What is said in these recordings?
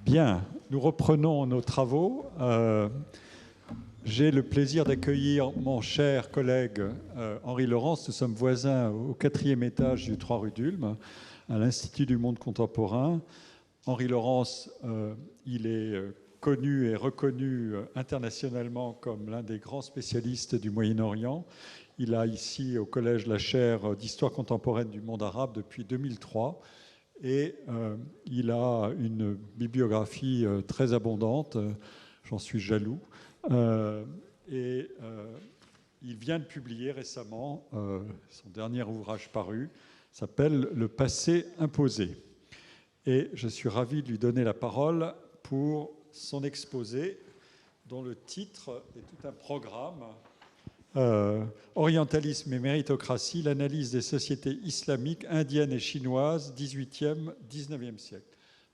Bien, nous reprenons nos travaux. J'ai le plaisir d'accueillir mon cher collègue Henri Laurence. Nous sommes voisins au 4e étage du 3 rue d'Ulm, à l'Institut du monde contemporain. Henri Laurence, il est connu et reconnu internationalement comme l'un des grands spécialistes du Moyen-Orient. Il a ici au collège la chaire d'histoire contemporaine du monde arabe depuis 2003. Et il a une bibliographie très abondante, j'en suis jaloux. Il vient de publier récemment son dernier ouvrage paru, s'appelle « Le passé imposé ». Et je suis ravi de lui donner la parole pour son exposé, dont le titre est tout un programme. Orientalisme et méritocratie, l'analyse des sociétés islamiques, indiennes et chinoises, 18e, 19e siècle.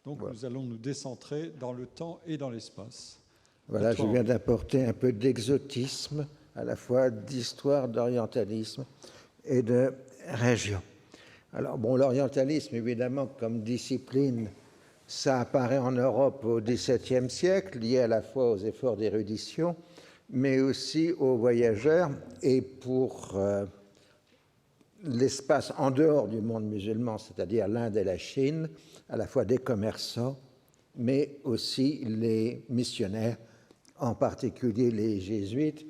Donc voilà. Nous allons nous décentrer dans le temps et dans l'espace. Voilà, je viens d'apporter un peu d'exotisme, à la fois d'histoire, d'orientalisme et de région. Alors bon, l'orientalisme, évidemment, comme discipline, ça apparaît en Europe au XVIIe siècle, lié à la fois aux efforts d'érudition, mais aussi aux voyageurs et pour l'espace en dehors du monde musulman, c'est-à-dire l'Inde et la Chine, à la fois des commerçants, mais aussi les missionnaires, en particulier les jésuites.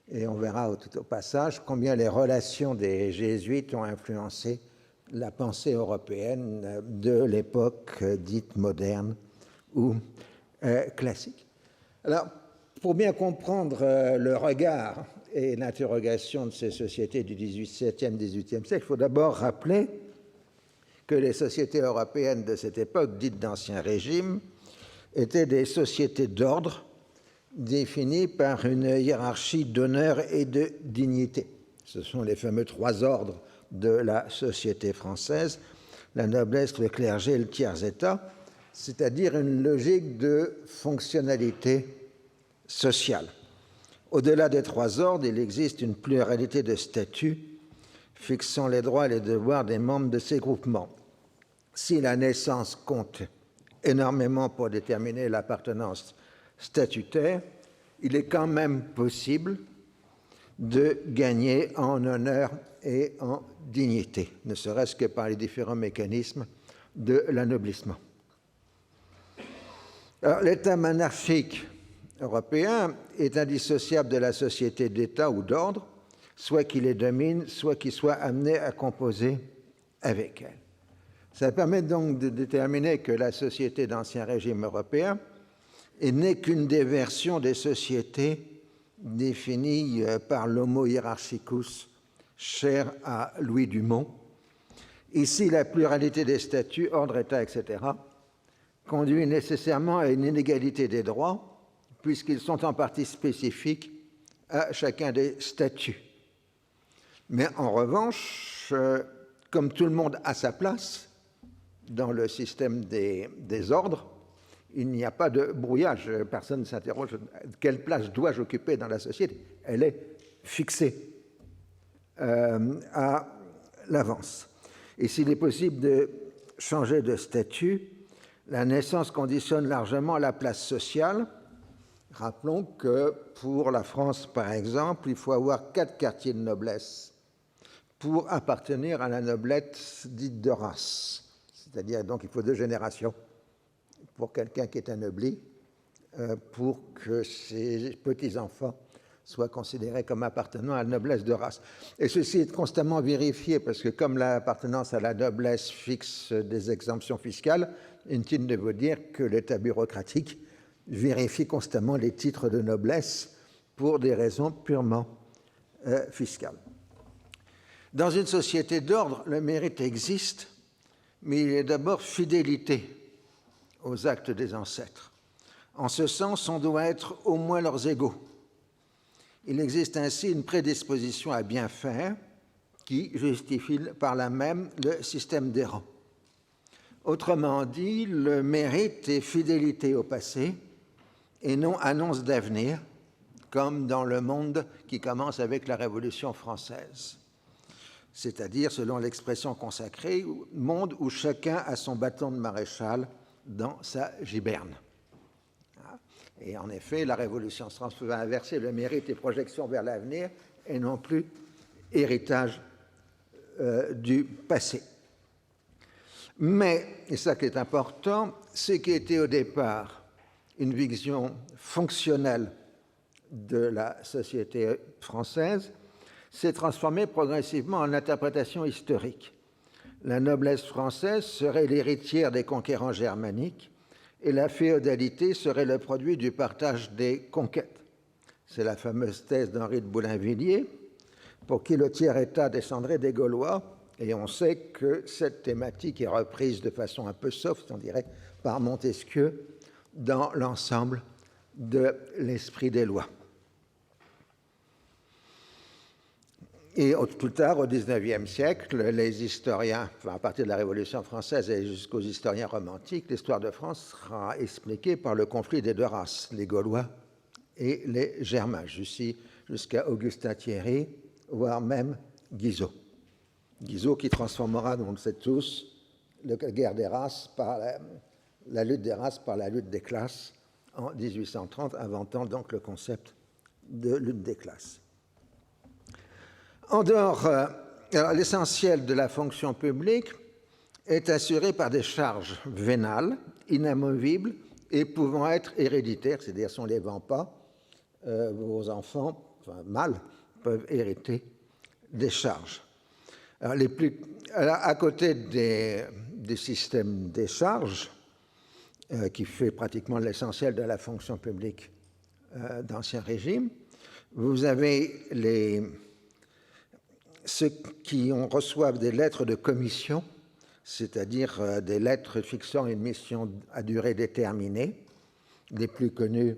Et on verra tout au passage combien les relations des jésuites ont influencé la pensée européenne de l'époque dite moderne ou classique. Alors, pour bien comprendre le regard et l'interrogation de ces sociétés du XVIIe, XVIIIe siècle, il faut d'abord rappeler que les sociétés européennes de cette époque, dites d'Ancien Régime, étaient des sociétés d'ordre définies par une hiérarchie d'honneur et de dignité. Ce sont les fameux trois ordres de la société française, la noblesse, le clergé et le tiers-état, c'est-à-dire une logique de fonctionnalité sociale. Au-delà des trois ordres, il existe une pluralité de statuts fixant les droits et les devoirs des membres de ces groupements. Si la naissance compte énormément pour déterminer l'appartenance statutaire, il est quand même possible de gagner en honneur et en dignité, ne serait-ce que par les différents mécanismes de l'anoblissement. Alors, l'État monarchique européen est indissociable de la société d'État ou d'ordre, soit qu'il les domine, soit qu'il soit amené à composer avec elle. Ça permet donc de déterminer que la société d'Ancien Régime européen n'est qu'une des versions des sociétés définies par l'homo hierarchicus, cher à Louis Dumont. Ici, la pluralité des statuts, ordre, État, etc., conduit nécessairement à une inégalité des droits, puisqu'ils sont en partie spécifiques à chacun des statuts. Mais en revanche, comme tout le monde a sa place dans le système des ordres, il n'y a pas de brouillage. Personne ne s'interroge quelle place dois-je occuper dans la société. Elle est fixée à l'avance. Et s'il est possible de changer de statut, la naissance conditionne largement la place sociale. Rappelons que pour la France, par exemple, il faut avoir 4 quartiers de noblesse pour appartenir à la noblesse dite de race. C'est-à-dire, donc, il faut 2 générations pour quelqu'un qui est anobli, pour que ses petits-enfants soient considérés comme appartenant à la noblesse de race. Et ceci est constamment vérifié, parce que comme l'appartenance à la noblesse fixe des exemptions fiscales, inutile de vous dire que l'État bureaucratique vérifie constamment les titres de noblesse pour des raisons purement fiscales. Dans une société d'ordre, le mérite existe, mais il est d'abord fidélité aux actes des ancêtres. En ce sens, on doit être au moins leurs égaux. Il existe ainsi une prédisposition à bien faire qui justifie par là même le système des rangs. Autrement dit, le mérite est fidélité au passé et non annonce d'avenir, comme dans le monde qui commence avec la Révolution française. C'est-à-dire, selon l'expression consacrée, monde où chacun a son bâton de maréchal dans sa giberne. Et en effet, la Révolution française va inverser le mérite et projection vers l'avenir et non plus héritage du passé. Mais, et ça qui est important, ce qui était au départ une vision fonctionnelle de la société française s'est transformé progressivement en interprétation historique. La noblesse française serait l'héritière des conquérants germaniques et la féodalité serait le produit du partage des conquêtes. C'est la fameuse thèse d'Henri de Boulainvilliers, pour qui le tiers-État descendrait des Gaulois, et on sait que cette thématique est reprise de façon un peu soft, on dirait, par Montesquieu dans l'ensemble de l'Esprit des lois. Et plus tard, au XIXe siècle, les historiens, à partir de la Révolution française et jusqu'aux historiens romantiques, l'histoire de France sera expliquée par le conflit des deux races, les Gaulois et les Germains, jusqu'à Augustin Thierry, voire même Guizot. Guizot qui transformera, on le sait tous, la guerre des races par la lutte des races par la lutte des classes en 1830, inventant donc le concept de lutte des classes. En dehors, l'essentiel de la fonction publique est assuré par des charges vénales, inamovibles et pouvant être héréditaires, c'est-à-dire si on ne les vend pas, vos enfants, enfin mâles, peuvent hériter des charges. Alors, à côté des systèmes des charges, qui fait pratiquement l'essentiel de la fonction publique d'Ancien Régime, vous avez ceux qui reçoivent des lettres de commission, c'est-à-dire des lettres fixant une mission à durée déterminée. Les plus connus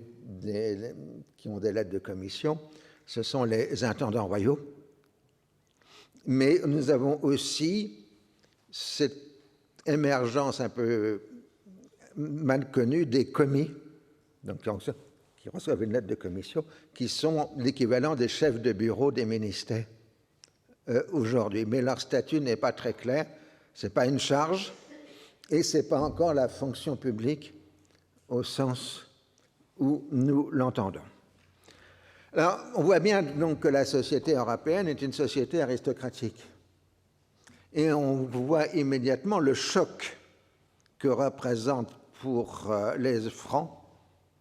qui ont des lettres de commission, ce sont les intendants royaux. Mais nous avons aussi cette émergence un peu mal connue des commis, donc qui reçoivent une lettre de commission, qui sont l'équivalent des chefs de bureau des ministères aujourd'hui. Mais leur statut n'est pas très clair, ce n'est pas une charge et ce n'est pas encore la fonction publique au sens où nous l'entendons. Alors, on voit bien donc que la société européenne est une société aristocratique. Et on voit immédiatement le choc que représente pour les Francs,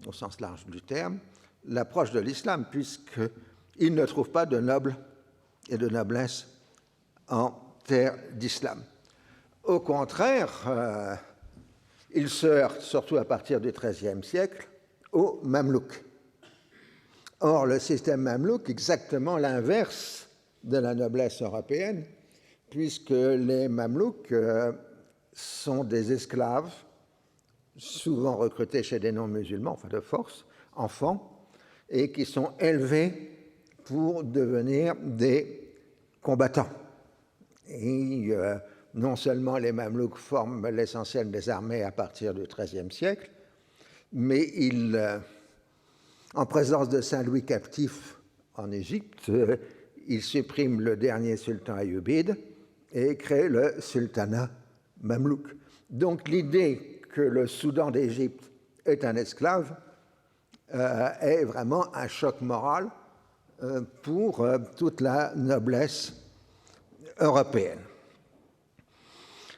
au sens large du terme, l'approche de l'islam, puisqu'ils ne trouvent pas de nobles et de noblesse en terre d'islam. Au contraire, ils se heurtent, surtout à partir du XIIIe siècle, aux Mamelouks. Or, le système mamelouk est exactement l'inverse de la noblesse européenne, puisque les Mamelouks sont des esclaves, souvent recrutés chez des non-musulmans, enfin de force, enfants, et qui sont élevés pour devenir des combattants. Et non seulement les Mamelouks forment l'essentiel des armées à partir du XIIIe siècle, mais en présence de Saint-Louis captif en Égypte, ils suppriment le dernier sultan ayyubide et créent le sultanat mamelouk. Donc l'idée que le Soudan d'Égypte est un esclave est vraiment un choc moral pour toute la noblesse européenne.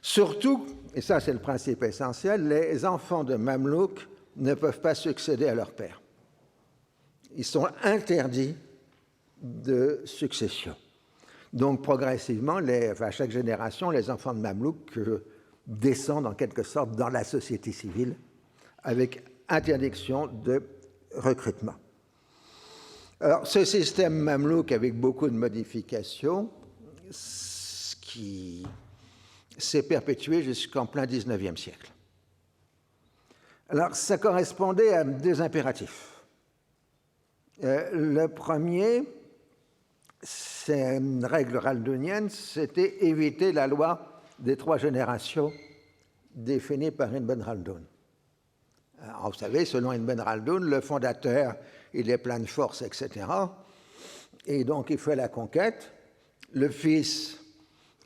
Surtout, et ça c'est le principe essentiel, les enfants de mamelouks ne peuvent pas succéder à leur père. Ils sont interdits de succession. Donc progressivement, à chaque génération, les enfants de mamelouks descendent en quelque sorte dans la société civile avec interdiction de recrutement. Alors, ce système mamelouk avec beaucoup de modifications, qui s'est perpétué jusqu'en plein XIXe siècle. Alors, ça correspondait à deux impératifs. Le premier, c'est une règle raldonienne, c'était éviter la loi des 3 générations définie par Ibn Khaldun. Alors, vous savez, selon Ibn Khaldun, le fondateur, il est plein de force, etc. Et donc, il fait la conquête. Le fils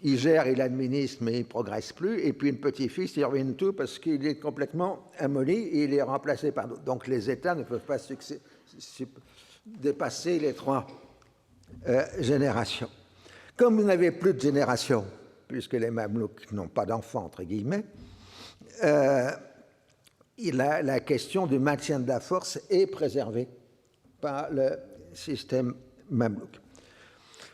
il gère, il administre, mais il ne progresse plus. Et puis, une petit-fils, il ruine tout parce qu'il est complètement amoli et il est remplacé par d'autres. Donc, les États ne peuvent pas dépasser les 3 générations. Comme vous n'avez plus de génération, puisque les Mamelouks n'ont pas d'enfants, entre guillemets, la question du maintien de la force est préservée par le système Mamelouk.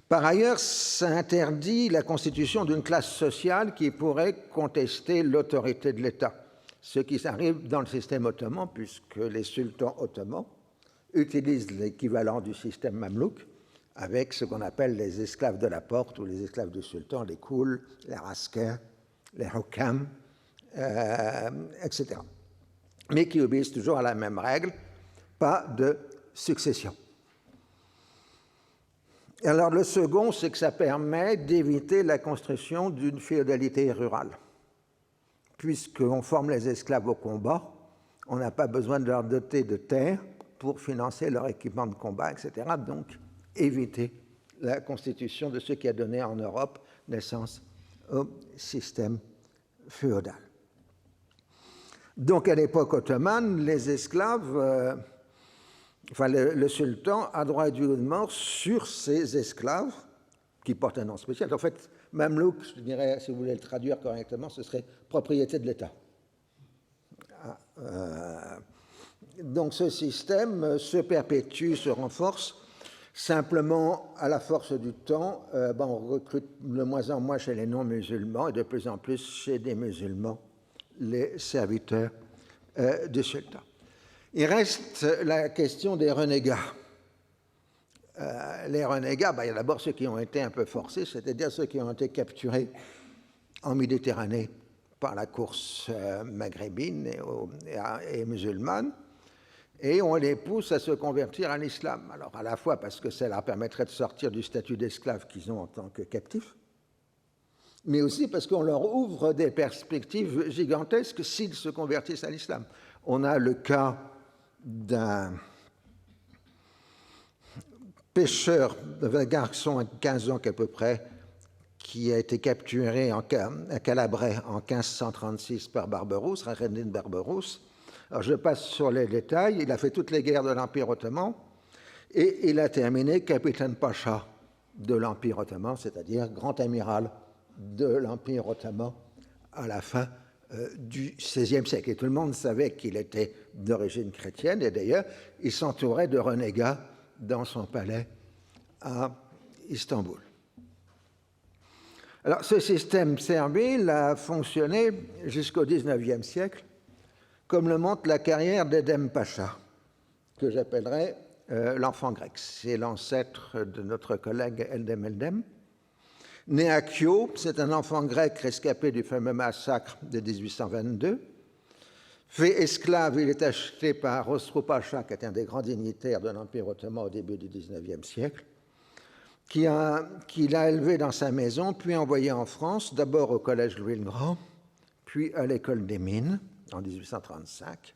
Par ailleurs, ça interdit la constitution d'une classe sociale qui pourrait contester l'autorité de l'État, ce qui arrive dans le système ottoman, puisque les sultans ottomans utilisent l'équivalent du système Mamelouk avec ce qu'on appelle les esclaves de la porte ou les esclaves du sultan, les kouls, les raskers, les hukam, etc. Mais qui obéissent toujours à la même règle, pas de succession. Alors le second, c'est que ça permet d'éviter la construction d'une féodalité rurale. Puisqu'on forme les esclaves au combat, on n'a pas besoin de leur doter de terre pour financer leur équipement de combat, etc. Donc, éviter la constitution de ce qui a donné en Europe naissance au système féodal. Donc, à l'époque ottomane, les esclaves, le sultan a droit du haut de mort sur ses esclaves qui portent un nom spécial. En fait, Mamelouk, je dirais, si vous voulez le traduire correctement, ce serait propriété de l'État. Donc, ce système se perpétue, se renforce. Simplement, à la force du temps, on recrute de moins en moins chez les non-musulmans et de plus en plus chez des musulmans les serviteurs du sultan. Il reste la question des renégats. Les renégats, il y a d'abord ceux qui ont été un peu forcés, c'est-à-dire ceux qui ont été capturés en Méditerranée par la course maghrébine et musulmane, et on les pousse à se convertir à l'islam. Alors, à la fois parce que ça leur permettrait de sortir du statut d'esclave qu'ils ont en tant que captifs, mais aussi parce qu'on leur ouvre des perspectives gigantesques s'ils se convertissent à l'islam. On a le cas d'un pêcheur, d'un garçon de 15 ans à peu près, qui a été capturé à Calabrais en 1536 par Barberousse, Radin Barberousse. Alors je passe sur les détails. Il a fait toutes les guerres de l'Empire ottoman et il a terminé capitaine pacha de l'Empire ottoman, c'est-à-dire grand amiral de l'Empire ottoman à la fin du XVIe siècle. Et tout le monde savait qu'il était d'origine chrétienne, et d'ailleurs, il s'entourait de renégats dans son palais à Istanbul. Alors, ce système servile a fonctionné jusqu'au XIXe siècle, comme le montre la carrière d'Edhem Pacha, que j'appellerais l'enfant grec. C'est l'ancêtre de notre collègue Eldem. Né à Kio, c'est un enfant grec rescapé du fameux massacre de 1822. Fait esclave, il est acheté par Rostro Pacha, qui est un des grands dignitaires de l'Empire ottoman au début du XIXe siècle, qui l'a élevé dans sa maison, puis envoyé en France, d'abord au collège Louis le Grand, puis à l'école des Mines, en 1835.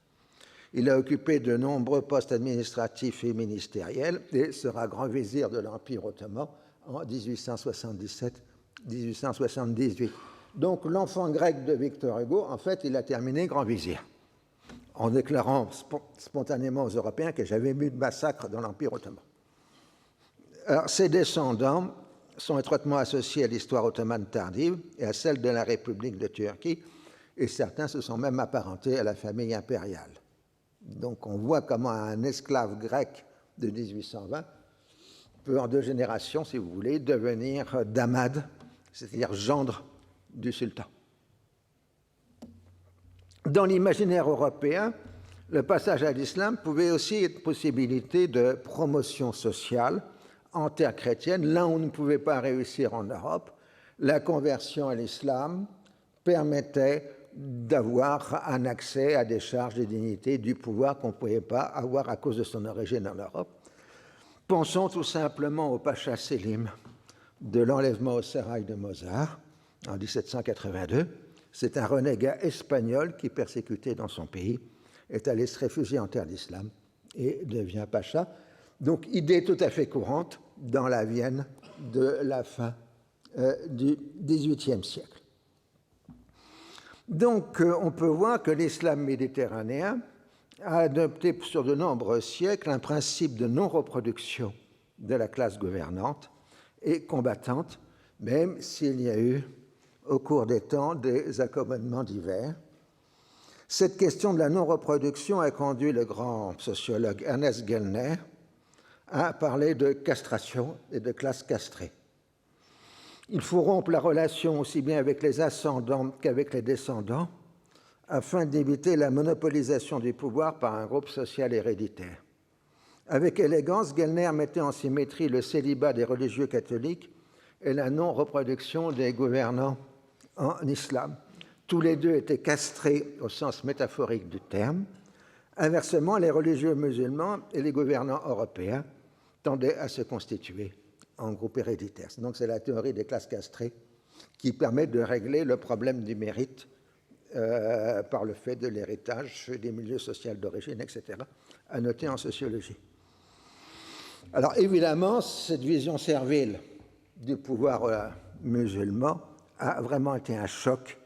Il a occupé de nombreux postes administratifs et ministériels et sera grand vizir de l'Empire ottoman en 1877-1878. Donc l'enfant grec de Victor Hugo, en fait, il a terminé grand vizir, en déclarant spontanément aux Européens que j'avais vu de massacre dans l'Empire ottoman. Alors, ses descendants sont étroitement associés à l'histoire ottomane tardive et à celle de la République de Turquie, et certains se sont même apparentés à la famille impériale. Donc on voit comment un esclave grec de 1820 peut, en 2 générations, si vous voulez, devenir damad, c'est-à-dire gendre du sultan. Dans l'imaginaire européen, le passage à l'islam pouvait aussi être possibilité de promotion sociale en terre chrétienne, là où on ne pouvait pas réussir en Europe. La conversion à l'islam permettait d'avoir un accès à des charges de dignité, du pouvoir qu'on ne pouvait pas avoir à cause de son origine en Europe. Pensons tout simplement au Pacha Selim de l'enlèvement au sérail de Mozart en 1782. C'est un renégat espagnol qui, persécuté dans son pays, est allé se réfugier en terre d'islam et devient Pacha. Donc, idée tout à fait courante dans la Vienne de la fin du XVIIIe siècle. Donc, on peut voir que l'islam méditerranéen a adopté sur de nombreux siècles un principe de non-reproduction de la classe gouvernante et combattante, même s'il y a eu, au cours des temps, des accommodements divers. Cette question de la non-reproduction a conduit le grand sociologue Ernest Gellner à parler de castration et de classe castrée. Il faut rompre la relation aussi bien avec les ascendants qu'avec les descendants afin d'éviter la monopolisation du pouvoir par un groupe social héréditaire. Avec élégance, Gellner mettait en symétrie le célibat des religieux catholiques et la non-reproduction des gouvernants en islam. Tous les deux étaient castrés au sens métaphorique du terme. Inversement, les religieux musulmans et les gouvernants européens tendaient à se constituer en groupe héréditaire. Donc c'est la théorie des classes castrées qui permet de régler le problème du mérite par le fait de l'héritage des milieux sociaux d'origine, etc., à noter en sociologie. Alors évidemment, cette vision servile du pouvoir musulman a vraiment été un choc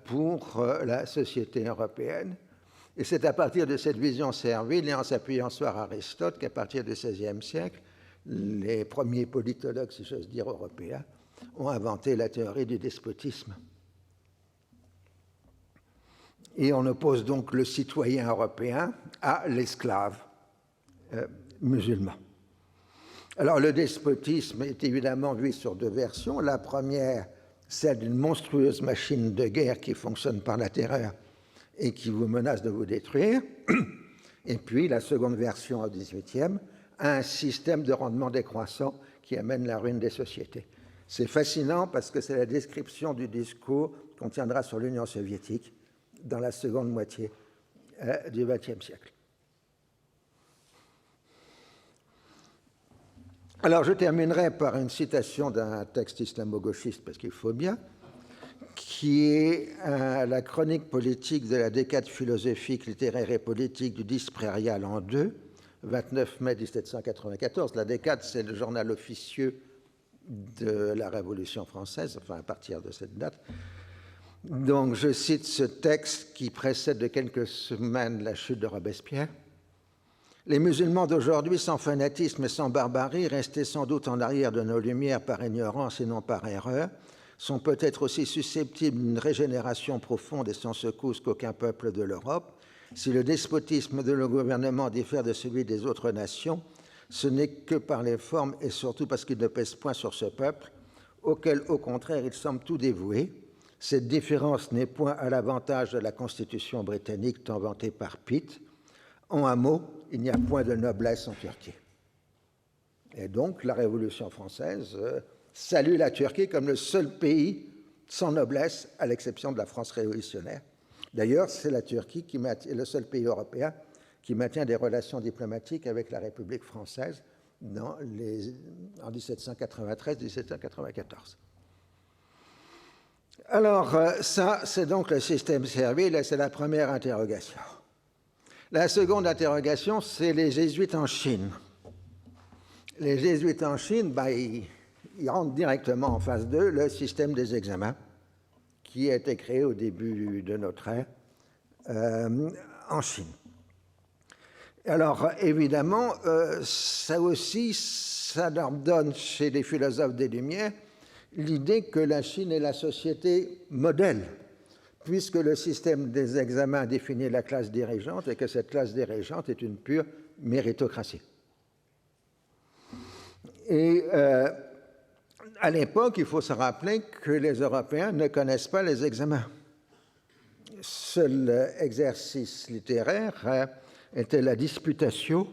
pour la société européenne. Et c'est à partir de cette vision servile et en s'appuyant sur Aristote qu'à partir du XVIe siècle, les premiers politologues, si j'ose dire, européens, ont inventé la théorie du despotisme. Et on oppose donc le citoyen européen à l'esclave musulman. Alors le despotisme est évidemment vu sur deux versions. La première, celle d'une monstrueuse machine de guerre qui fonctionne par la terreur et qui vous menace de vous détruire. Et puis la seconde version au XVIIIe, un système de rendement décroissant qui amène la ruine des sociétés. C'est fascinant parce que c'est la description du discours qu'on tiendra sur l'Union soviétique dans la seconde moitié du XXe siècle. Alors je terminerai par une citation d'un texte islamo-gauchiste, parce qu'il faut bien, qui est la chronique politique de la décade philosophique, littéraire et politique du 10 prairial en 2, 29 mai 1794. La décade, c'est le journal officieux de la Révolution française, enfin à partir de cette date. Donc je cite ce texte qui précède de quelques semaines la chute de Robespierre. Les musulmans d'aujourd'hui, sans fanatisme et sans barbarie, restés sans doute en arrière de nos lumières par ignorance et non par erreur, sont peut-être aussi susceptibles d'une régénération profonde et sans secousse qu'aucun peuple de l'Europe. Si le despotisme de nos gouvernements diffère de celui des autres nations, ce n'est que par les formes et surtout parce qu'il ne pèse point sur ce peuple, auquel, au contraire, il semble tout dévoué. Cette différence n'est point à l'avantage de la Constitution britannique tant vantée par Pitt. En un mot, il n'y a point de noblesse en Turquie. Et donc, la Révolution française salue la Turquie comme le seul pays sans noblesse, à l'exception de la France révolutionnaire. D'ailleurs, c'est la Turquie qui est le seul pays européen qui maintient des relations diplomatiques avec la République française en 1793-1794. Alors, ça, c'est donc le système servile et c'est la première interrogation. La seconde interrogation, c'est les jésuites en Chine. Les jésuites en Chine, ils rentrent directement en phase 2, le système des examens, qui a été créé au début de notre ère en Chine. Alors, évidemment, ça aussi, ça leur donne, chez les philosophes des Lumières, l'idée que la Chine est la société modèle, puisque le système des examens définit la classe dirigeante et que cette classe dirigeante est une pure méritocratie. Et à l'époque, il faut se rappeler que les Européens ne connaissent pas les examens. Seul exercice littéraire était la disputatio,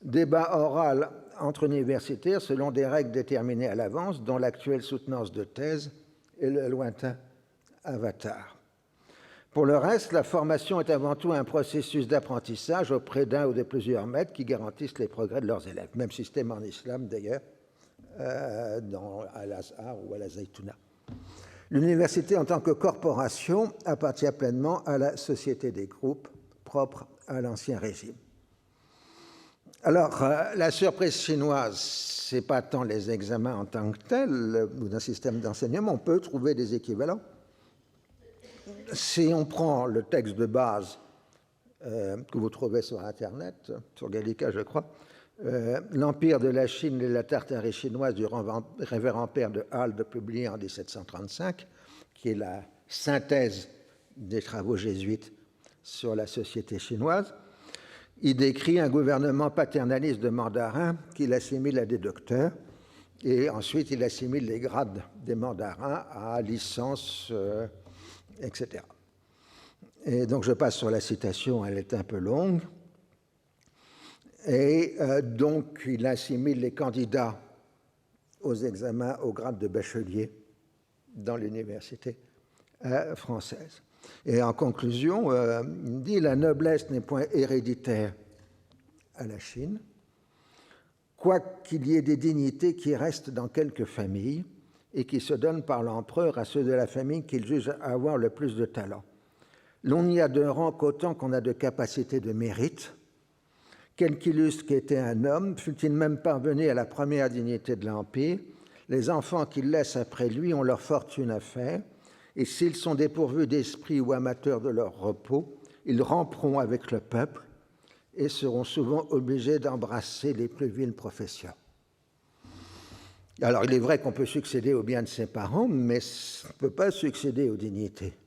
débat oral entre universitaires selon des règles déterminées à l'avance, dont l'actuelle soutenance de thèse et le lointain avatar. Pour le reste, la formation est avant tout un processus d'apprentissage auprès d'un ou de plusieurs maîtres qui garantissent les progrès de leurs élèves. Même système en islam d'ailleurs, à l'Azhar ou à la Zaytouna. L'université en tant que corporation appartient pleinement à la société des groupes propre à l'Ancien Régime. Alors, la surprise chinoise, ce n'est pas tant les examens en tant que tels ou d'un système d'enseignement, on peut trouver des équivalents. Si on prend le texte de base que vous trouvez sur Internet, sur Gallica, je crois, l'Empire de la Chine et la Tartarie chinoise du révérend père de Halde, publié en 1735, qui est la synthèse des travaux jésuites sur la société chinoise. Il décrit un gouvernement paternaliste de mandarins qu'il assimile à des docteurs, et ensuite il assimile les grades des mandarins à licence, etc. Et donc je passe sur la citation, elle est un peu longue. Et donc il assimile les candidats aux examens au grade de bachelier dans l'université française. Et en conclusion, il dit « La noblesse n'est point héréditaire à la Chine, quoiqu'il y ait des dignités qui restent dans quelques familles et qui se donnent par l'empereur à ceux de la famille qu'il juge avoir le plus de talent. L'on n'y a de rang qu'autant qu'on a de capacité de mérite. Quelque illustre qu'était un homme, fût-il même parvenu à la première dignité de l'Empire, les enfants qu'il laisse après lui ont leur fortune à faire, et s'ils sont dépourvus d'esprit ou amateurs de leur repos, ils ramperont avec le peuple et seront souvent obligés d'embrasser les plus viles professions. » Alors, il est vrai qu'on peut succéder au bien de ses parents, mais on ne peut pas succéder aux dignités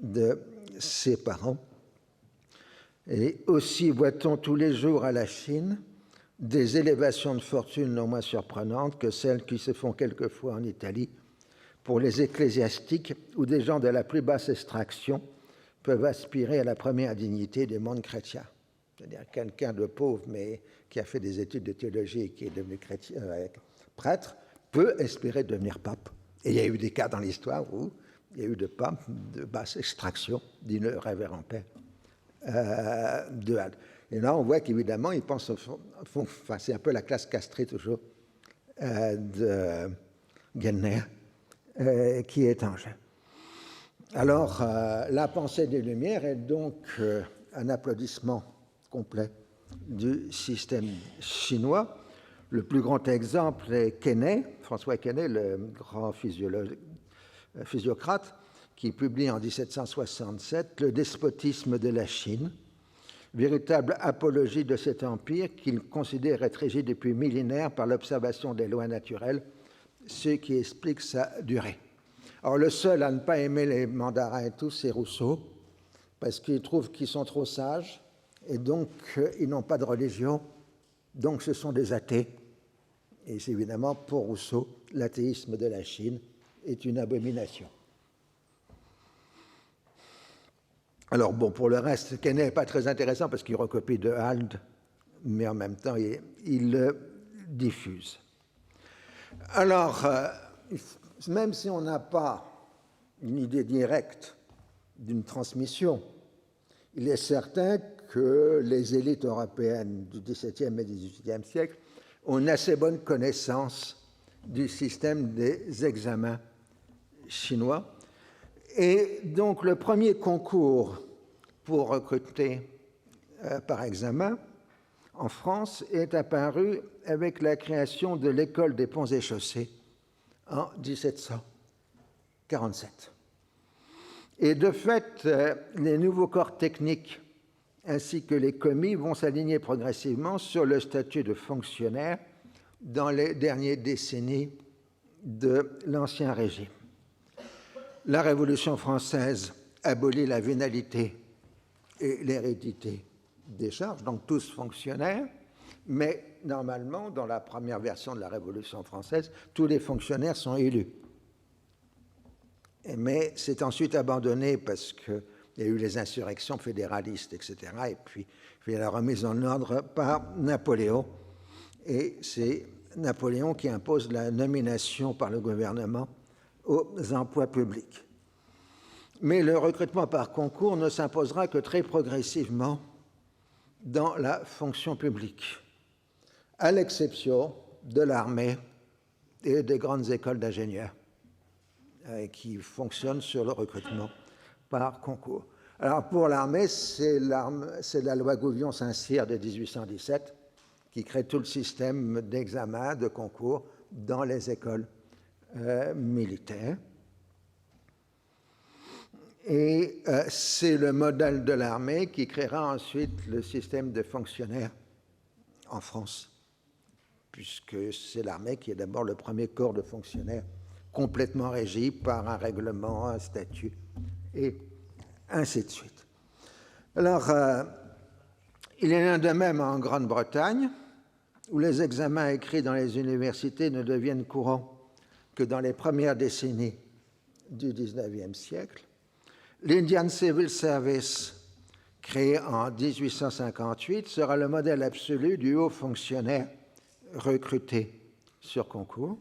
de ses parents. Et aussi voit-on tous les jours à la Chine des élévations de fortune non moins surprenantes que celles qui se font quelquefois en Italie pour les ecclésiastiques où des gens de la plus basse extraction peuvent aspirer à la première dignité du monde chrétien. C'est-à-dire quelqu'un de pauvre mais qui a fait des études de théologie et qui est devenu prêtre peut espérer devenir pape. Et il y a eu des cas dans l'histoire où il y a eu des papes de basse extraction, dit le révérend père de Halde. Et là, on voit qu'évidemment, ils pensent, enfin, c'est un peu la classe castrée toujours de Gellner qui est en jeu. Alors, la pensée des Lumières est donc un applaudissement complet du système chinois. Le plus grand exemple est Quesnay, François Quesnay, le grand physiocrate, qui publie en 1767 Le despotisme de la Chine, véritable apologie de cet empire qu'il considère être régi depuis millénaires par l'observation des lois naturelles, ce qui explique sa durée. Alors le seul à ne pas aimer les mandarins et tout, c'est Rousseau, parce qu'il trouve qu'ils sont trop sages, et donc ils n'ont pas de religion, donc ce sont des athées. Et c'est évidemment, pour Rousseau, l'athéisme de la Chine est une abomination. Alors bon, pour le reste, Quesnay n'est pas très intéressant parce qu'il recopie de Halde, mais en même temps, il le diffuse. Alors, même si on n'a pas une idée directe d'une transmission, il est certain que les élites européennes du XVIIe et XVIIIe siècle ont une assez bonne connaissance du système des examens chinois. Et donc le premier concours pour recruter par examen en France est apparu avec la création de l'école des ponts et chaussées en 1747. Et de fait, les nouveaux corps techniques ainsi que les commis vont s'aligner progressivement sur le statut de fonctionnaire dans les dernières décennies de l'Ancien Régime. La Révolution française abolit la vénalité et l'hérédité des charges, donc tous fonctionnaires, mais normalement, dans la première version de la Révolution française, tous les fonctionnaires sont élus. Mais c'est ensuite abandonné parce qu'il y a eu les insurrections fédéralistes, etc. Et puis il y a la remise en ordre par Napoléon. Et c'est Napoléon qui impose la nomination par le gouvernement aux emplois publics. Mais le recrutement par concours ne s'imposera que très progressivement dans la fonction publique, à l'exception de l'armée et des grandes écoles d'ingénieurs qui fonctionnent sur le recrutement par concours. Alors pour l'armée, c'est la loi Gouvion-Saint-Cyr de 1817 qui crée tout le système d'examen, de concours dans les écoles militaires. Et c'est le modèle de l'armée qui créera ensuite le système de fonctionnaires en France, puisque c'est l'armée qui est d'abord le premier corps de fonctionnaires complètement régi par un règlement, un statut, et ainsi de suite. Alors, il en est de même en Grande-Bretagne, où les examens écrits dans les universités ne deviennent courants que dans les premières décennies du XIXe siècle. L'Indian Civil Service, créé en 1858, sera le modèle absolu du haut fonctionnaire recruté sur concours.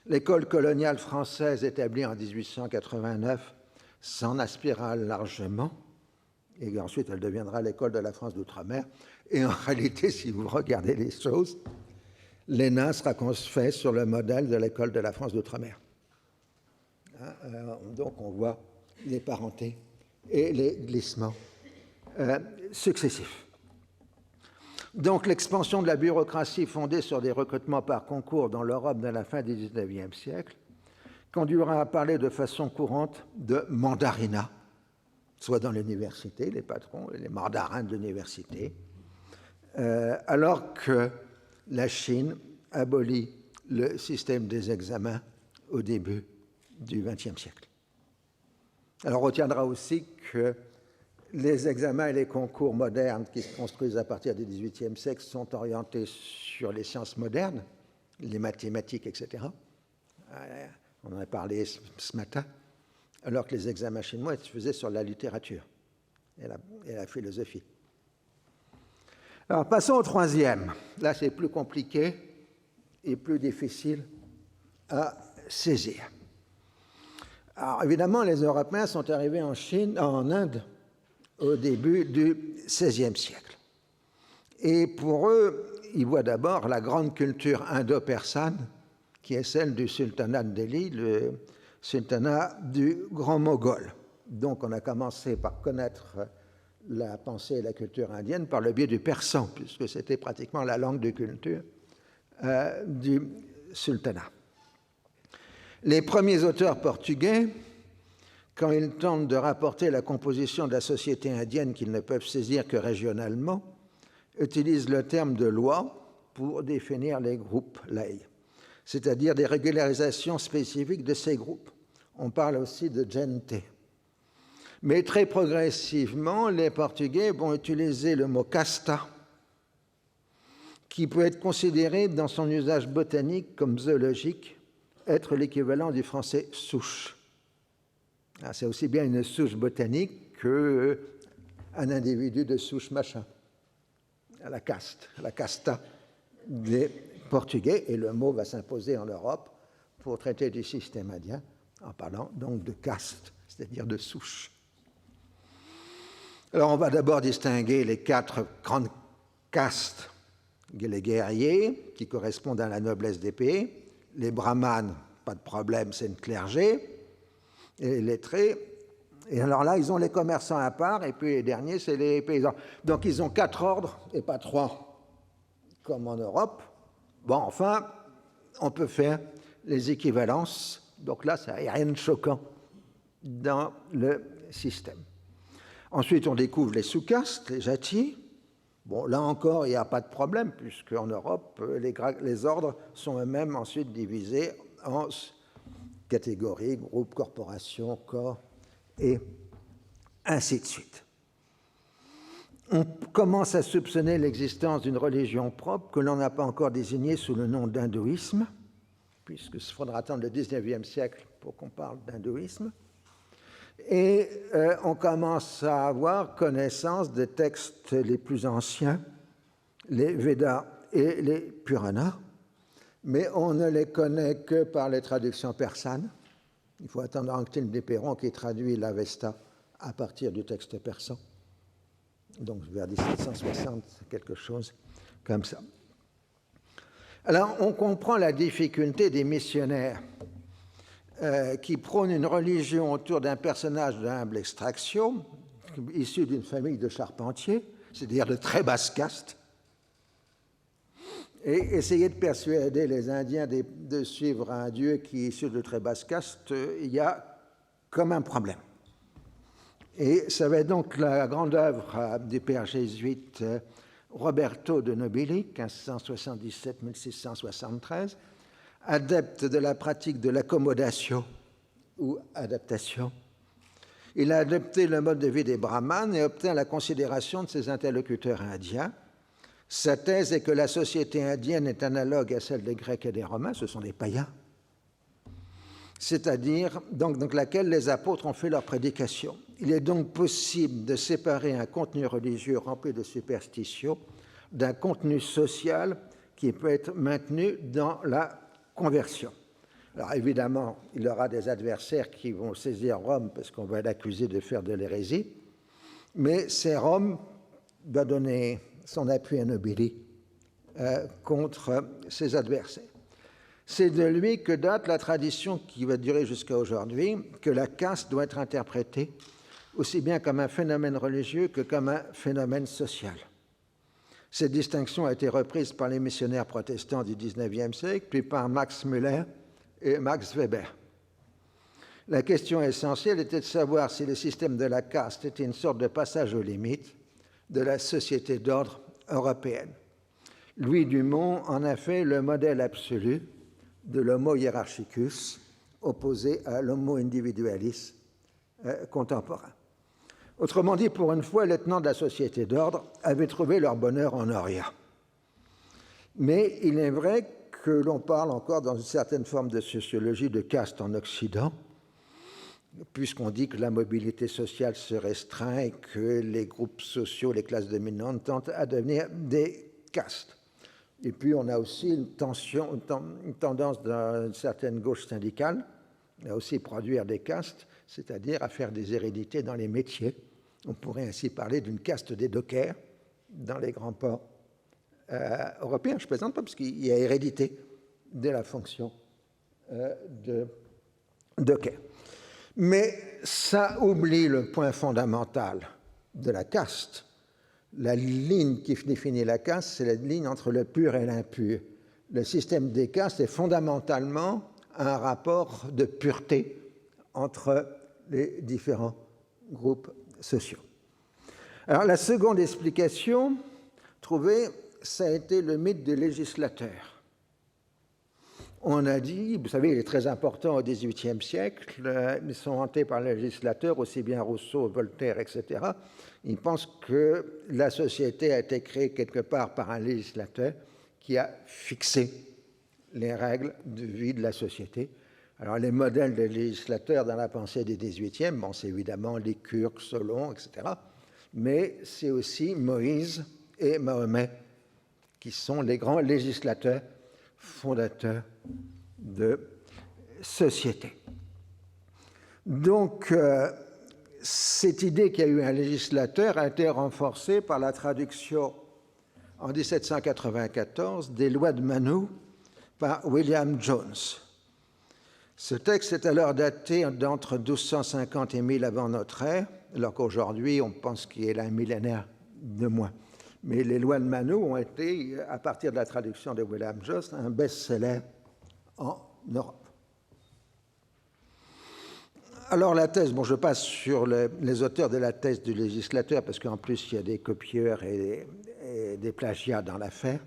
L'école coloniale française, établie en 1889, s'en aspirera largement, et ensuite elle deviendra l'école de la France d'outre-mer. Et en réalité, si vous regardez les choses, l'ENA sera construit sur le modèle de l'école de la France d'outre-mer. Donc on voit les parentés et les glissements successifs. Donc l'expansion de la bureaucratie fondée sur des recrutements par concours dans l'Europe de la fin du XIXe siècle conduira à parler de façon courante de mandarinat, soit dans l'université, les patrons, les mandarins de l'université, alors que la Chine abolit le système des examens au début du XXe siècle. Alors on retiendra aussi que les examens et les concours modernes qui se construisent à partir du XVIIIe siècle sont orientés sur les sciences modernes, les mathématiques, etc. On en a parlé ce matin, alors que les examens chinois se faisaient sur la littérature et la philosophie. Alors passons au troisième. Là, c'est plus compliqué et plus difficile à saisir. Alors évidemment, les Européens sont arrivés en Inde au début du XVIe siècle. Et pour eux, ils voient d'abord la grande culture indo-persane, qui est celle du sultanat de Delhi, le sultanat du Grand Moghol. Donc on a commencé par connaître la pensée et la culture indienne par le biais du persan, puisque c'était pratiquement la langue de culture du sultanat. Les premiers auteurs portugais, quand ils tentent de rapporter la composition de la société indienne qu'ils ne peuvent saisir que régionalement, utilisent le terme de loi pour définir les groupes lay, c'est-à-dire des régularisations spécifiques de ces groupes. On parle aussi de gente. Mais très progressivement, les Portugais vont utiliser le mot casta, qui peut être considéré dans son usage botanique comme zoologique, être l'équivalent du français souche. C'est aussi bien une souche botanique qu'un individu de souche machin. La caste, la casta des Portugais, et le mot va s'imposer en Europe pour traiter du système indien, en parlant donc de caste, c'est-à-dire de souche. Alors on va d'abord distinguer les 4 grandes castes. Les guerriers, qui correspondent à la noblesse des pays, les brahmanes, pas de problème, c'est le clergé, et les lettrés. Et alors là, ils ont les commerçants à part, et puis les derniers, c'est les paysans. Donc ils ont 4 ordres, et pas 3, comme en Europe. Bon, enfin, on peut faire les équivalences. Donc là, ça n'a rien de choquant dans le système. Ensuite, on découvre les sous-castes, les jatis. Bon, là encore, il n'y a pas de problème, puisqu'en Europe, les ordres sont eux-mêmes ensuite divisés en catégories, groupes, corporations, corps, et ainsi de suite. On commence à soupçonner l'existence d'une religion propre que l'on n'a pas encore désignée sous le nom d'hindouisme, puisqu'il faudra attendre le XIXe siècle pour qu'on parle d'hindouisme. Et on commence à avoir connaissance des textes les plus anciens, les Védas et les Puranas, mais on ne les connaît que par les traductions persanes. Il faut attendre Anctil Desperron qui traduit l'Avesta à partir du texte persan, donc vers 1760, quelque chose comme ça. Alors on comprend la difficulté des missionnaires qui prône une religion autour d'un personnage de humble extraction, issu d'une famille de charpentiers, c'est-à-dire de très basse caste, et essayer de persuader les Indiens de suivre un dieu qui est issu de très basse caste, il y a comme un problème. Et ça va être donc la grande œuvre du père jésuite Roberto de Nobili, 1577-1673, adepte de la pratique de l'accommodation ou adaptation. Il a adopté le mode de vie des brahmanes et obtint la considération de ses interlocuteurs indiens. Sa thèse est que la société indienne est analogue à celle des Grecs et des Romains, ce sont des païens, c'est-à-dire donc laquelle les apôtres ont fait leur prédication. Il est donc possible de séparer un contenu religieux rempli de superstitions d'un contenu social qui peut être maintenu dans la conversion. Alors évidemment, il y aura des adversaires qui vont saisir Rome parce qu'on va l'accuser de faire de l'hérésie, mais c'est Rome qui va donner son appui à Nobili contre ses adversaires. C'est de lui que date la tradition qui va durer jusqu'à aujourd'hui, que la caste doit être interprétée aussi bien comme un phénomène religieux que comme un phénomène social. Cette distinction a été reprise par les missionnaires protestants du XIXe siècle, puis par Max Müller et Max Weber. La question essentielle était de savoir si le système de la caste était une sorte de passage aux limites de la société d'ordre européenne. Louis Dumont en a fait le modèle absolu de l'homo hierarchicus opposé à l'homo individualis contemporain. Autrement dit, pour une fois, les tenants de la société d'ordre avaient trouvé leur bonheur en Orient. Mais il est vrai que l'on parle encore dans une certaine forme de sociologie de caste en Occident, puisqu'on dit que la mobilité sociale se restreint et que les groupes sociaux, les classes dominantes tentent à devenir des castes. Et puis on a aussi une tendance d'une certaine gauche syndicale à aussi produire des castes, c'est-à-dire à faire des hérédités dans les métiers. On pourrait ainsi parler d'une caste des dockers dans les grands ports européens. Je ne plaisante pas parce qu'il y a hérédité de la fonction de docker. Mais ça oublie le point fondamental de la caste. La ligne qui définit la caste, c'est la ligne entre le pur et l'impur. Le système des castes est fondamentalement un rapport de pureté entre les différents groupes sociaux. Alors la seconde explication trouvée, ça a été le mythe du législateur. On a dit, vous savez, il est très important au XVIIIe siècle, ils sont hantés par le législateur, aussi bien Rousseau, Voltaire, etc. Ils pensent que la société a été créée quelque part par un législateur qui a fixé les règles de vie de la société. Alors les modèles des législateurs dans la pensée des XVIIIe, bon, c'est évidemment Lycurgue, Solon, etc. Mais c'est aussi Moïse et Mahomet qui sont les grands législateurs fondateurs de société. Donc, cette idée qu'il y a eu un législateur a été renforcée par la traduction en 1794 des lois de Manou par William Jones. Ce texte est alors daté d'entre 1250 et 1000 avant notre ère, alors qu'aujourd'hui, on pense qu'il y a un millénaire de moins. Mais les lois de Manou ont été, à partir de la traduction de William Jones, un best-seller en Europe. Alors la thèse, bon, je passe sur les auteurs de la thèse du législateur, parce qu'en plus il y a des copieurs et des plagiats dans l'affaire.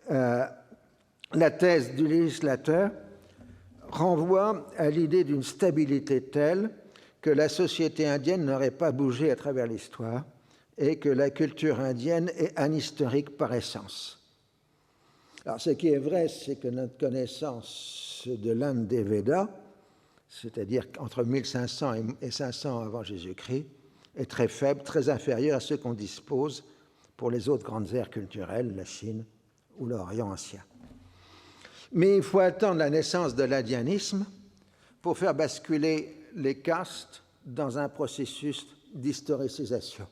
La thèse du législateur renvoie à l'idée d'une stabilité telle que la société indienne n'aurait pas bougé à travers l'histoire et que la culture indienne est anhistorique par essence. Alors, ce qui est vrai, c'est que notre connaissance de l'Inde des Védas, c'est-à-dire entre 1500 et 500 avant Jésus-Christ, est très faible, très inférieure à ce qu'on dispose pour les autres grandes aires culturelles, la Chine ou l'Orient ancien. Mais il faut attendre la naissance de l'indianisme pour faire basculer les castes dans un processus d'historicisation.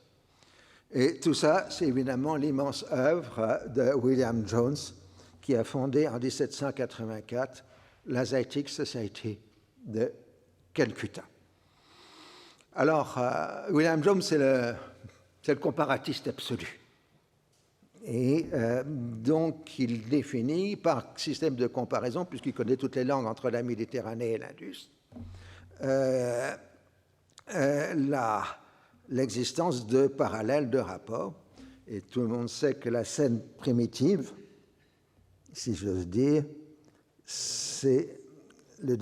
Et tout ça, c'est évidemment l'immense œuvre de William Jones, qui a fondé en 1784 l'Asiatic Society de Calcutta. Alors, William Jones, c'est le comparatiste absolu. Et donc, il définit par système de comparaison, puisqu'il connaît toutes les langues entre la Méditerranée et l'Indus, l'existence de parallèles de rapports. Et tout le monde sait que la scène primitive, si j'ose dire, c'est le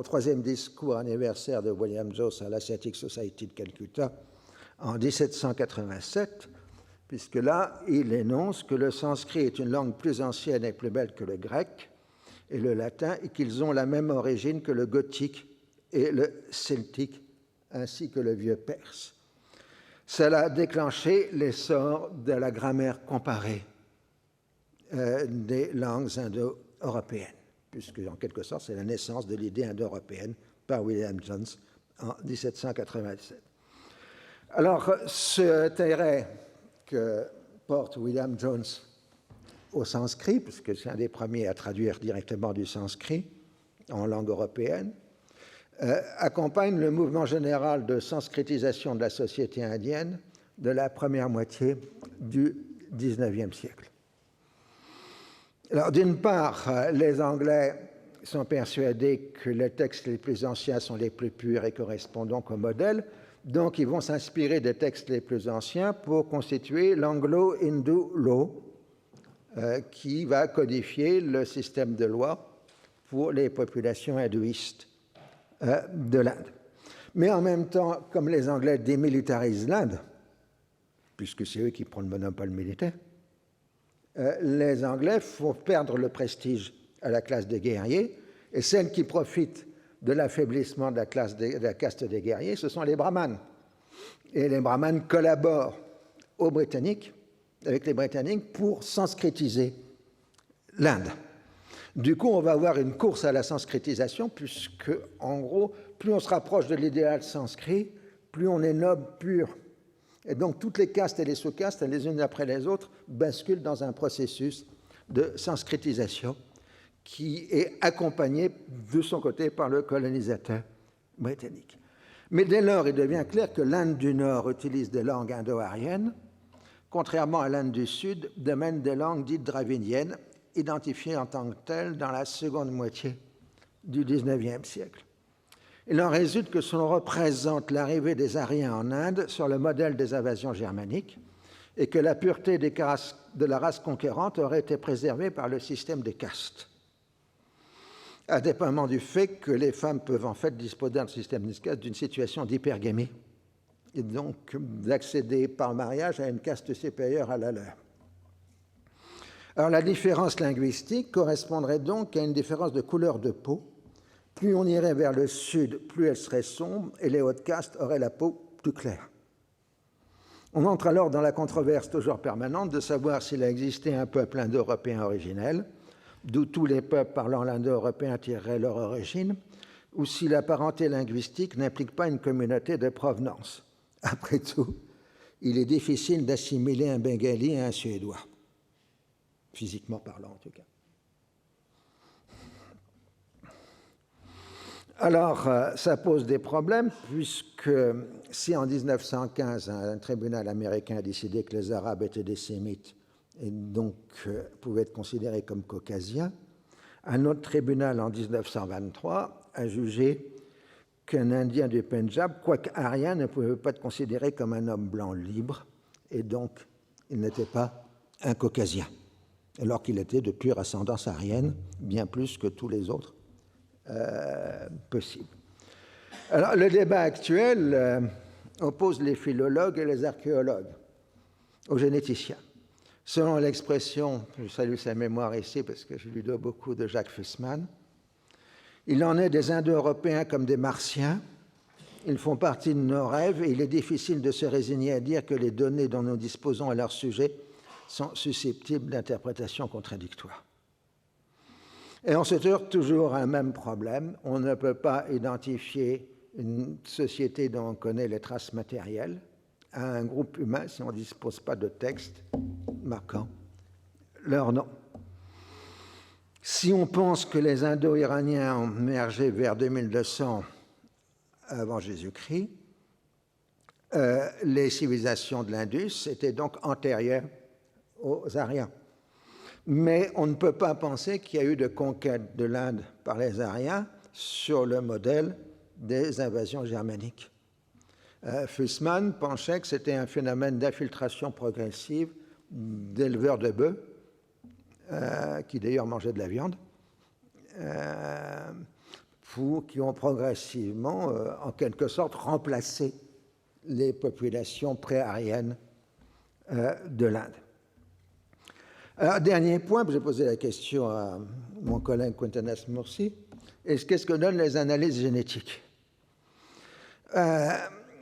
troisième discours anniversaire de William Jones à l'Asiatic Society de Calcutta en 1787, puisque là, il énonce que le sanskrit est une langue plus ancienne et plus belle que le grec et le latin, et qu'ils ont la même origine que le gothique et le celtique, ainsi que le vieux perse. Cela a déclenché l'essor de la grammaire comparée des langues indo-européennes, puisque en quelque sorte c'est la naissance de l'idée indo-européenne par William Jones en 1787. Alors, ce intérêt que porte William Jones au sanskrit, puisque c'est un des premiers à traduire directement du sanskrit en langue européenne, accompagne le mouvement général de sanskritisation de la société indienne de la première moitié du XIXe siècle. Alors, d'une part, les Anglais sont persuadés que les textes les plus anciens sont les plus purs et correspondent donc au modèle, donc ils vont s'inspirer des textes les plus anciens pour constituer l'Anglo-Hindu Law, qui va codifier le système de loi pour les populations hindouistes de l'Inde. Mais en même temps, comme les Anglais démilitarisent l'Inde, puisque c'est eux qui prennent le monopole militaire, les Anglais font perdre le prestige à la classe des guerriers, et celles qui profitent de l'affaiblissement de la caste des guerriers, ce sont les brahmanes. Et les brahmanes collaborent avec les Britanniques pour sanskritiser l'Inde. Du coup, on va avoir une course à la sanskritisation, puisque, en gros, plus on se rapproche de l'idéal sanskrit, plus on est noble pur. Et donc, toutes les castes et les sous-castes, les unes après les autres, basculent dans un processus de sanskritisation qui est accompagné de son côté par le colonisateur britannique. Mais dès lors, il devient clair que l'Inde du Nord utilise des langues indo-aryennes, contrairement à l'Inde du Sud, domaine des langues dites dravidiennes, identifiées en tant que telles dans la seconde moitié du XIXe siècle. Il en résulte que cela représente l'arrivée des Aryens en Inde sur le modèle des invasions germaniques et que la pureté de la race conquérante aurait été préservée par le système des castes, indépendamment du fait que les femmes peuvent en fait disposer dans le système des castes d'une situation d'hypergamie et donc d'accéder par mariage à une caste supérieure à la leur. Alors la différence linguistique correspondrait donc à une différence de couleur de peau. Plus on irait vers le sud, plus elle serait sombre et les hautes castes auraient la peau plus claire. On entre alors dans la controverse toujours permanente de savoir s'il a existé un peuple indo-européen originel, d'où tous les peuples parlant l'indo-européen tireraient leur origine, ou si la parenté linguistique n'implique pas une communauté de provenance. Après tout, il est difficile d'assimiler un Bengali à un Suédois, physiquement parlant en tout cas. Alors, ça pose des problèmes, puisque si en 1915, un tribunal américain a décidé que les Arabes étaient des Sémites et donc pouvaient être considérés comme caucasiens, un autre tribunal en 1923 a jugé qu'un Indien du Pendjab, quoique arien, ne pouvait pas être considéré comme un homme blanc libre, et donc il n'était pas un caucasien, alors qu'il était de pure ascendance aryenne, bien plus que tous les autres possibles. Alors, le débat actuel oppose les philologues et les archéologues aux généticiens. Selon l'expression, je salue sa mémoire ici parce que je lui dois beaucoup, de Jacques Fussman, il en est des Indo-Européens comme des Martiens. Ils font partie de nos rêves et il est difficile de se résigner à dire que les données dont nous disposons à leur sujet sont susceptibles d'interprétations contradictoires. Et on se heurte toujours à un même problème. On ne peut pas identifier une société dont on connaît les traces matérielles à un groupe humain si on ne dispose pas de textes marquant leur nom. Si on pense que les Indo-Iraniens ont émergé vers 2200 avant Jésus-Christ, les civilisations de l'Indus étaient donc antérieures aux Aryens. Mais on ne peut pas penser qu'il y a eu de conquête de l'Inde par les Aryens sur le modèle des invasions germaniques. Fussman pensait que c'était un phénomène d'infiltration progressive d'éleveurs de bœufs, qui d'ailleurs mangeaient de la viande, qui ont progressivement, en quelque sorte, remplacé les populations pré-aryennes de l'Inde. Alors, dernier point, j'ai posé la question à mon collègue Quentin Mursi, qu'est-ce que donnent les analyses génétiques?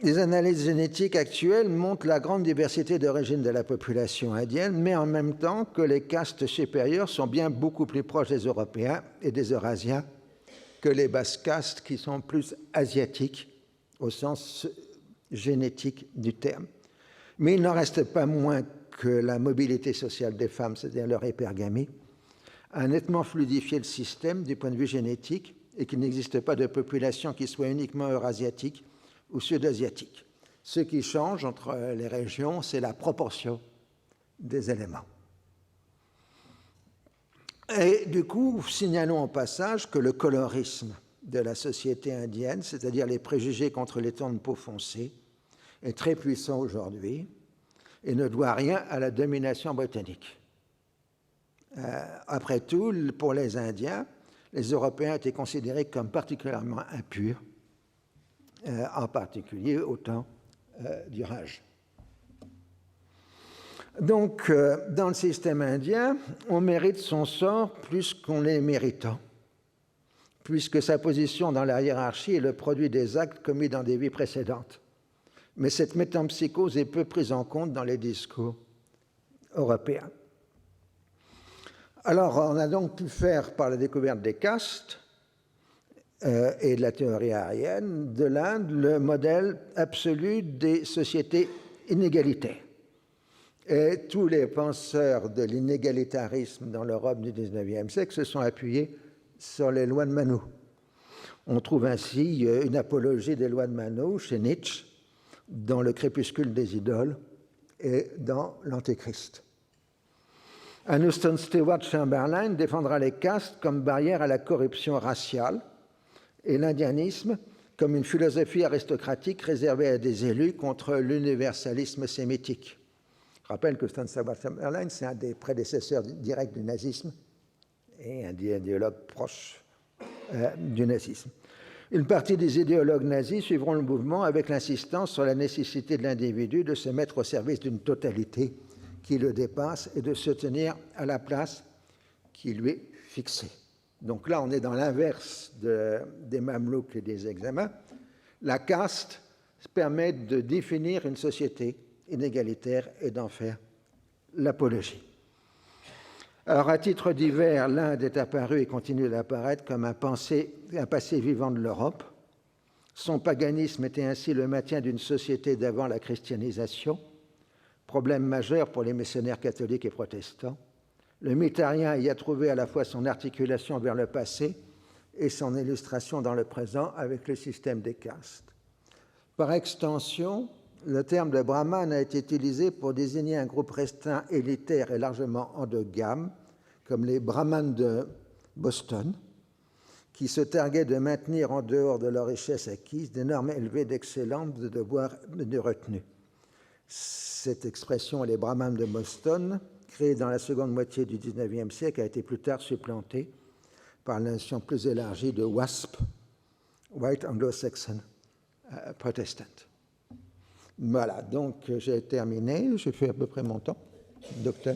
Les analyses génétiques actuelles montrent la grande diversité d'origine de la population indienne, mais en même temps que les castes supérieures sont bien beaucoup plus proches des Européens et des Eurasiens que les basses castes qui sont plus asiatiques au sens génétique du terme. Mais il n'en reste pas moins que la mobilité sociale des femmes, c'est-à-dire leur hypergamie, a nettement fluidifié le système du point de vue génétique et qu'il n'existe pas de population qui soit uniquement eurasiatique ou sud-asiatique. Ce qui change entre les régions, c'est la proportion des éléments. Et du coup, signalons au passage que le colorisme de la société indienne, c'est-à-dire les préjugés contre les tons de peau foncés, est très puissant aujourd'hui et ne doit rien à la domination britannique. Après tout, pour les Indiens, les Européens étaient considérés comme particulièrement impurs, en particulier au temps du Raj. Donc, dans le système indien, on mérite son sort plus qu'on l'est méritant, puisque sa position dans la hiérarchie est le produit des actes commis dans des vies précédentes. Mais cette métempsychose est peu prise en compte dans les discours européens. Alors, on a donc pu faire, par la découverte des castes et de la théorie aryenne, de l'Inde le modèle absolu des sociétés inégalitaires. Et tous les penseurs de l'inégalitarisme dans l'Europe du XIXe siècle se sont appuyés sur les lois de Manu. On trouve ainsi une apologie des lois de Manu chez Nietzsche, dans Le crépuscule des idoles et dans l'Antéchrist. Houston Stewart Chamberlain défendra les castes comme barrière à la corruption raciale et l'indianisme comme une philosophie aristocratique réservée à des élus contre l'universalisme sémitique. Je rappelle que Houston Stewart Chamberlain, c'est un des prédécesseurs directs du nazisme et un idéologue proche du nazisme. Une partie des idéologues nazis suivront le mouvement avec l'insistance sur la nécessité de l'individu de se mettre au service d'une totalité qui le dépasse et de se tenir à la place qui lui est fixée. Donc là, on est dans l'inverse des mamelouks et des examens. La caste permet de définir une société inégalitaire et d'en faire l'apologie. Alors, à titre divers, l'Inde est apparue et continue d'apparaître comme un passé vivant de l'Europe. Son paganisme était ainsi le maintien d'une société d'avant la christianisation, problème majeur pour les missionnaires catholiques et protestants. Le mythe aryen y a trouvé à la fois son articulation vers le passé et son illustration dans le présent avec le système des castes. Par extension, le terme de brahman a été utilisé pour désigner un groupe restreint, élitaire et largement endogame, comme les brahmanes de Boston, qui se targuaient de maintenir en dehors de leur richesse acquise des normes élevées d'excellence, de devoir de retenue. Cette expression, les brahmanes de Boston, créée dans la seconde moitié du XIXe siècle, a été plus tard supplantée par la notion plus élargie de WASP, White Anglo-Saxon Protestant. Voilà, donc j'ai terminé, j'ai fait à peu près mon temps, docteur.